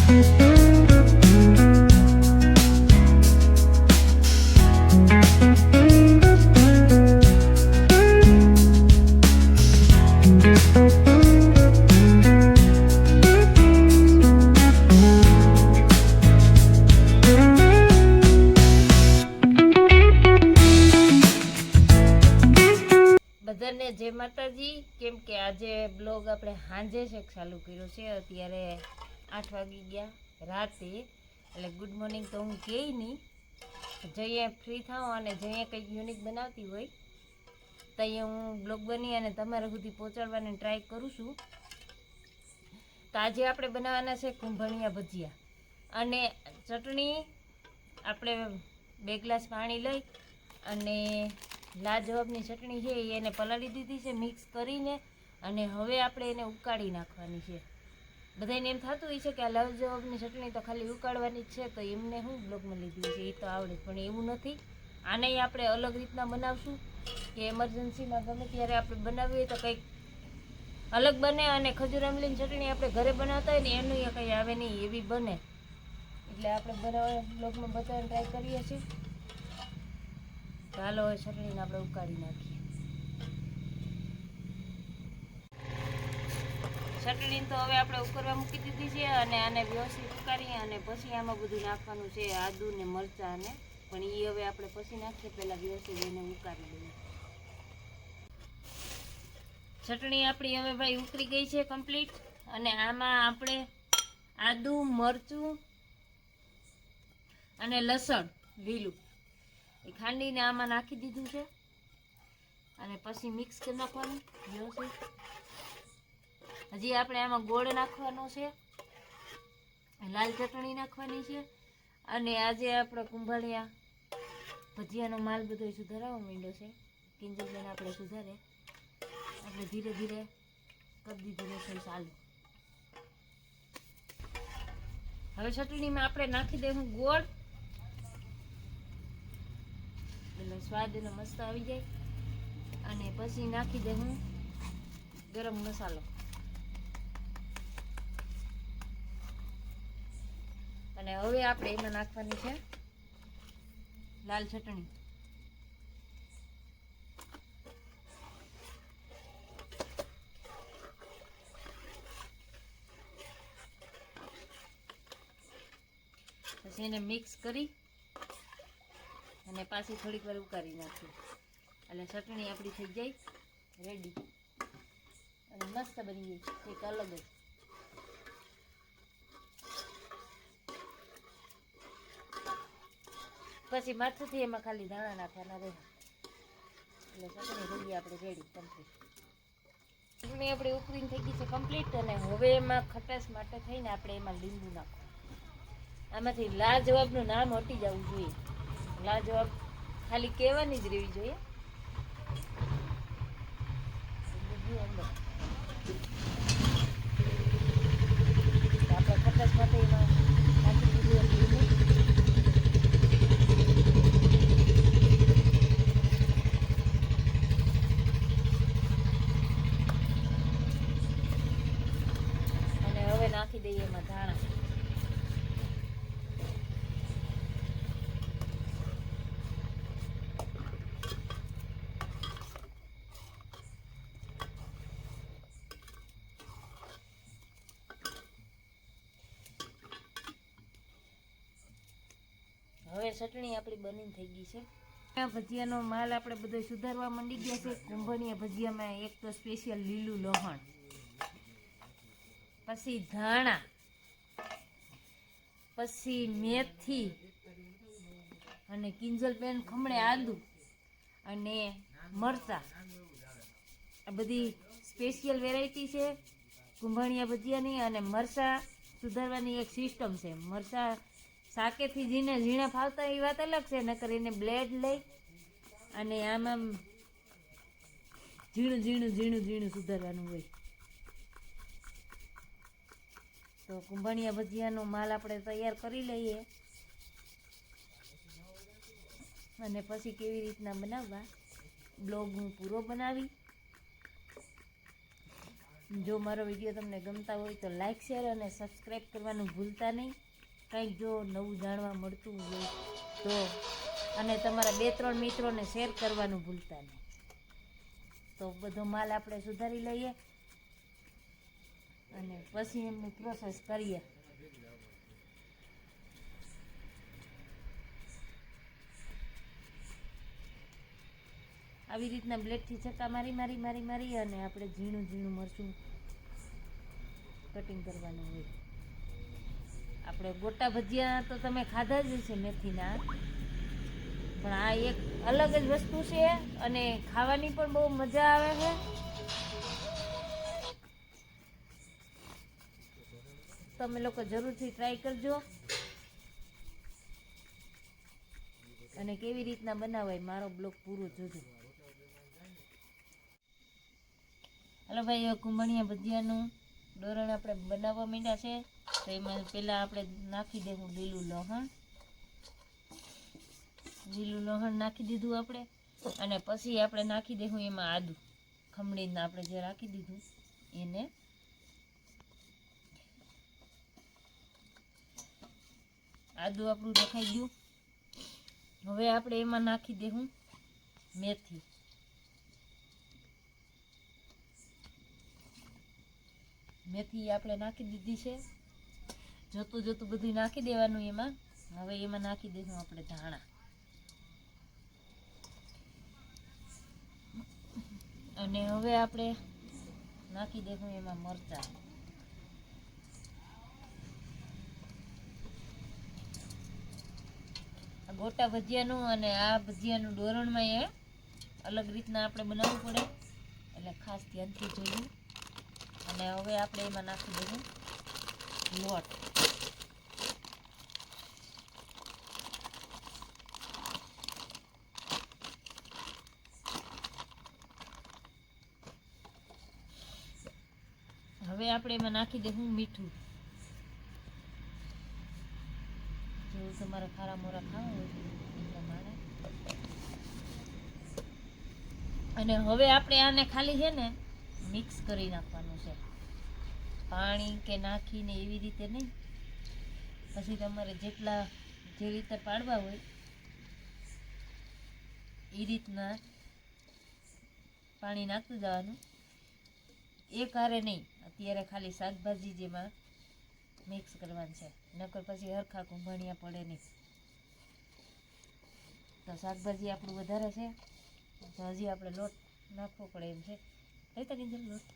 બધાને જય માતાજી. કેમ કે આજે બ્લોગ આપણે સાંજે છે ચાલુ કર્યો છે, અત્યારે 8 વાગી ગયા રાતે, એટલે ગુડ મોર્નિંગ તો હું કહે નહીં. જઈએ ફ્રી થાઉં અને જઈએ કંઈક યુનિક બનાવતી હોય તો અહીંયા હું બ્લોગ બની અને તમારા સુધી પહોંચાડવાની ટ્રાય કરું છું. તો આજે આપણે બનાવવાના છે કુંભણિયા ભજીયા અને ચટણી. આપણે 2 ગ્લાસ પાણી લઈ અને લાજવાબની ચટણી છે એને પલાળી દીધી છે મિક્સ કરીને, અને હવે આપણે એને ઉકાળી નાખવાની છે. બધાને એમ થતું હોય છે કે આ લાજવાબની ચટણી તો ખાલી ઉકાળવાની જ છે, તો એમને હું બ્લોગમાં લીધી છે એ તો આવડે, પણ એવું નથી. આને આપણે અલગ રીતના બનાવશું કે એમરજન્સીમાં ગમે ત્યારે આપણે બનાવીએ તો કંઈક અલગ બને, અને ખજૂર આમલીની ચટણી આપણે ઘરે બનાવતા હોય ને એનું એ કંઈ આવે નહીં એવી બને. એટલે આપણે બનાવવા બ્લોગમાં બધાને ટ્રાય કરીએ છીએ. ચાલો હવે ચટણીને આપણે ઉકાળી નાખીએ. ચટણી તો હવે આપણે ઉકળવા મૂકી દીધી છે, અને આને વ્યવસ્થિત ઉકાળીએ અને પછી આમાં બધું નાખવાનું છે, આદુ ને મરચાં ને, પણ એ હવે આપણે પછી નાખીએ, પહેલાં વ્યવસ્થિત એને ઉકાળી લઈએ. ચટણી આપણી હવે ભાઈ ઉકળી ગઈ છે કમ્પ્લીટ, અને આમાં આપણે આદુ મરચું અને લસણ લીલું એ ખાંડીને આમાં નાખી દીધું છે, અને પછી મિક્સ કરી નાખવાનું વ્યવસ્થિત. હજી આપણે આમાં ગોળ નાખવાનો છે, લાલ ચટણી નાખવાની છે, અને આજે આપણે કુંભળિયા ભજીયાનો માલ બધો સુધારવા માંડ્યો છે. કિંજલબેન આપણે સુધારે, આપણે ધીરે ધીરે કરી દીધું રસોઈ ચાલુ. હવે ચટણીમાં આપણે નાખી દઈશું ગોળ, એટલે સ્વાદ એનો મસ્ત આવી જાય. અને પછી નાખી દઉં ગરમ મસાલો, અને હવે આપણે એમાં નાખવાની છે લાલ ચટણી. પછી એને મિક્સ કરી અને પાછી થોડીક વાર ઉકાળી નાખીએ, એટલે ચટણી આપણી થઈ જાય રેડી, અને મસ્ત બની ગઈ એક અલગ જ. પછી માથેથી એમાં ખાલી ધાણા નાખવાના રહે, એટલે ચટણી થઈ ગઈ આપણે રેડી કમ્પ્લીટ. ચટણી આપણી ઉકળીને થઈ ગઈ છે કમ્પ્લીટ, અને હવે એમાં ખટાશ માટે થઈને આપણે એમાં લીંબુ નાખવાનું. આમાંથી લાજવાબનું નામ હટી જવું જોઈએ, લાજવાબ ખાલી કહેવાની જ રહેવી જોઈએ. આપણે ખટાશ માટે એમાં નાખી દીધું લીંબુ, અને હવે નાખી દઈએ એમાં ધાણા. હવે ચટણી આપણી બનીને થઈ ગઈ છે. ભજીયાનો માલ આપણે બધો સુધારવા માંડી ગયા છે. કુંભણિયા ભજીયામાં એક તો સ્પેશિયલ લીલું લસણ, પછી ધાણા, પછી મેથી, અને કિંજલબેન ખમણે આદુ અને મરચાં. આ બધી સ્પેશિયલ વેરાયટી છે કુંભણિયા ભજીયાની. અને મરચાં સુધારવાની એક સિસ્ટમ છે. મરચાં શાકેથી ઝીણા ફાવતા એ વાત અલગ છે, નકર એને બ્લેડ લઈ અને આમાં ઝીણું સુધારવાનું હોય. તો કુંભણિયા ભજીયાનો માલ આપણે તૈયાર કરી લઈએ, અને પછી કેવી રીતના બનાવવા બ્લોગ હું પૂરો બનાવી જો મારો વિડીયો તમને ગમતા હોય તો લાઇક શેર અને સબસ્ક્રાઈબ કરવાનું ભૂલતા નહીં. કંઈક જો નવું જાણવા મળતું હોય તો, અને તમારા 2-3 મિત્રોને શેર કરવાનું ભૂલતા નહીં. તો બધો માલ આપણે સુધારી લઈએ અને પછી એમની પ્રોસેસ કરીએ. આવી રીતના બ્લેડથી ચક્કા મારી મારી મારી મારી અને આપણે ઝીણું ઝીણું મરચું કટિંગ કરવાનું હોય. આપણે ગોટા ભજીયા તો તમે ખાધા જ હશે મેથીના, પણ આ એક અલગ જ વસ્તુ છે અને ખાવાની પણ બહુ મજા આવે છે. તમે લોકો જરૂરથી ટ્રાય કરજો અને કેવી રીતના બનાવાય મારો બ્લોગ પૂરો જોજો. હાલો ભાઈ, કુંભણિયા ભજીયાનું ડોરણ આપણે બનાવવા માંડ્યા છે. તો એમાં પહેલાં આપણે નાખી દેવું લીલું લસણ. લીલું લસણ નાખી દીધું આપણે, અને પછી આપણે નાખી દેવું એમાં આદું ખમણીને આપણે જે રાખી દીધું એને. આદું આપણું રખાઈ ગયું. હવે આપણે એમાં નાખી દેવું મેથી. મેથી આપણે નાખી દીધી છે. જોતું જોતું બધું નાખી દેવાનું એમાં. હવે એમાં નાખી દઈશું આપણે ધાણા, અને હવે આપણે નાખી દઈશું એમાં મરચાં. આ ગોટા ભજીયાનું અને આ ભજીયાનું ડોરણમાં એ અલગ રીતના આપણે બનાવવું પડે, એટલે ખાસ ધ્યાનથી જોયું. અને હવે આપણે એમાં નાખી દઈશું લોટ. હવે આપણે એમાં નાખી દઈશું મીઠું. જો તમારે ખારા મોરા ખાવા હોય એ પ્રમાણે. અને હવે આપણે આને ખાલી છે ને મિક્સ કરી નાખવાનું છે, પાણી કે નાખીને એવી રીતે નહીં. પછી તમારે જેટલા જે રીતે પાડવા હોય એ રીતના પાણી નાખતું જવાનું. એક હારે નહીં, અત્યારે ખાલી શાકભાજી જેમાં મિક્સ કરવાનું છે, નકર પછી હરખા કુંભણિયા પડે નહીં. તો શાકભાજી આપણું વધારે છે તો હજી આપણે લોટ નાખવો પડે એમ છે. કઈ તક લોટ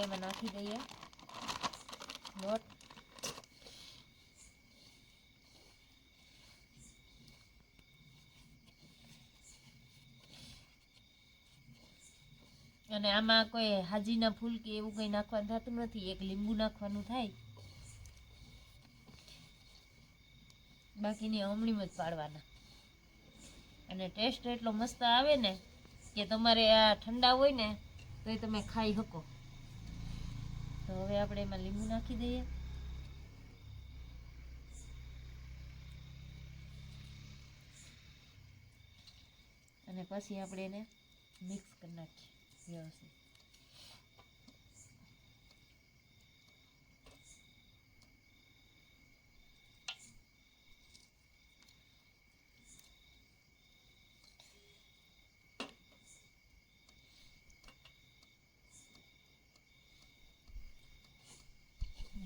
એમાં નાખી દઈએ લોટ. અને આમાં કોઈ હાજીના ફૂલ કે એવું કંઈ નાખવાનું થતું નથી. એક લીંબુ નાખવાનું થાય, બાકીની અમણીમ જ પાડવાના. અને ટેસ્ટ એટલો મસ્ત આવે ને કે તમારે આ ઠંડા હોય ને તો એ તમે ખાઈ શકો. તો હવે આપણે એમાં લીંબુ નાખી દઈએ. અને પછી આપણે એને મિક્સ કરી નાખીએ વ્યવસ્થિત.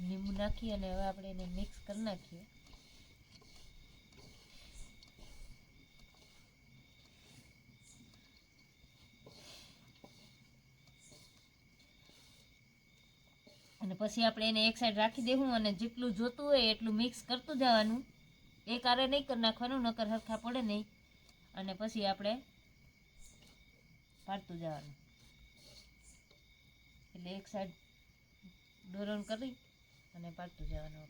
લીંબુ નાખી અને હવે આપણે એને મિક્સ કરી નાખીએ. અને પછી આપણે એને એક સાઈડ રાખી દેવું અને જેટલું જોતું હોય એટલું મિક્સ કરતું જવાનું. એક આરે નહીં કરી નાખવાનું, નકર હરખા પડે નહીં. અને પછી આપણે પાડતું જવાનું. એટલે એક સાઈડ ડોરણ કરી અને પાડતું જવાનું.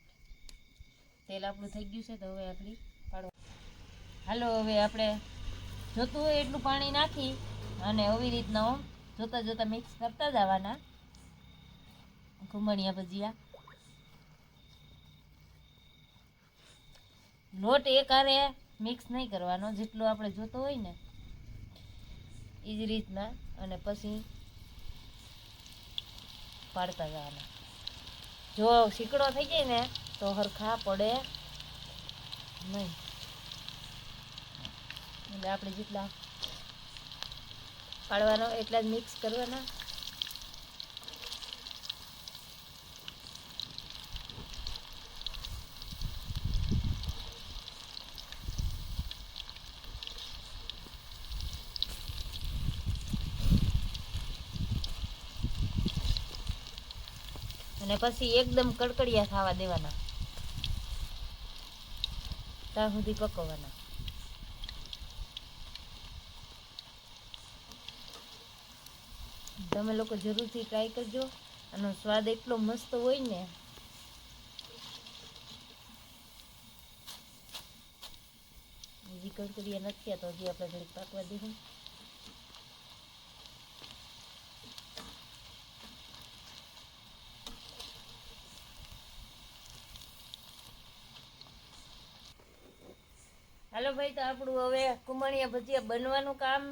તેલ આપણું થઈ ગયું છે તો હવે આપણી પાડવા. હાલો, હવે આપણે જોતું હોય એટલું પાણી નાખી અને આવી રીતના જોતા જોતા મિક્સ કરતા જવાના કુંભણિયા ભજીયા. લોટ એક હારે મિક્સ નહીં કરવાનો, જેટલો આપણે જોતો હોય ને એ જ રીતના, અને પછી પાડતા જવાના. જો શીકડો થઈ જાય ને તો હરખા પડે નહીં. એટલે આપણે જેટલા પાડવાનો એટલા જ મિક્સ કરવાના. અને પછી એકદમ કડકડિયા થવા દેવાના, ત્યાં સુધી પકવવાના. તમે લોકો જરૂરથી ટ્રાય કરજો, આનો સ્વાદ એટલો મસ્ત હોય ને. હજી કડકડિયા નથી થયા તો હજી આપણે ઘડીક પાકવા દઈશું. હાલો ભાઈ, તો આપણું હવે કુંભણિયા ભજીયા બનવાનું કામ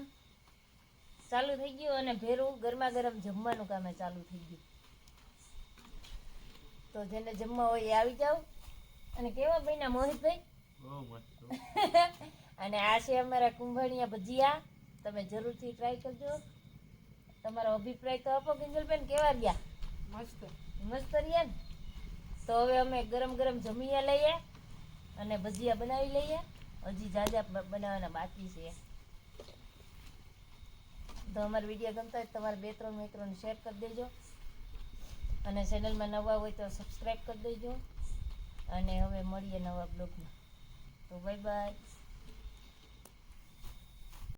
ચાલુ થઈ ગયું, અને ભેરું ગરમા ગરમ જમવાનું કામ ચાલુ થઈ ગયું. તો જેને જમવા હોય એ આવી જાવ. અને કેવા ભાઈ ના મોહિતભાઈ? અને આ છે અમારા કુંભણિયા ભજીયા. તમે જરૂરથી ટ્રાય કરજો. તમારો અભિપ્રાય તો આપો કિંજલબેન, કેવા રહ્યા? મસ્ત મસ્ત રહ્યા ને? તો હવે અમે ગરમ ગરમ જમીયા લઈએ અને ભજીયા બનાવી લઈએ. હજી જાજા બનાવવાના બાકી છે. તો અમારો વિડીયો ગમતા હોય તમારે 2-3 મિત્રોને શેર કરી દેજો, અને ચેનલમાં નવા હોય તો સબસ્ક્રાઈબ કરી દેજો. અને હવે મળીએ નવા બ્લોગમાં. તો બાય બાય.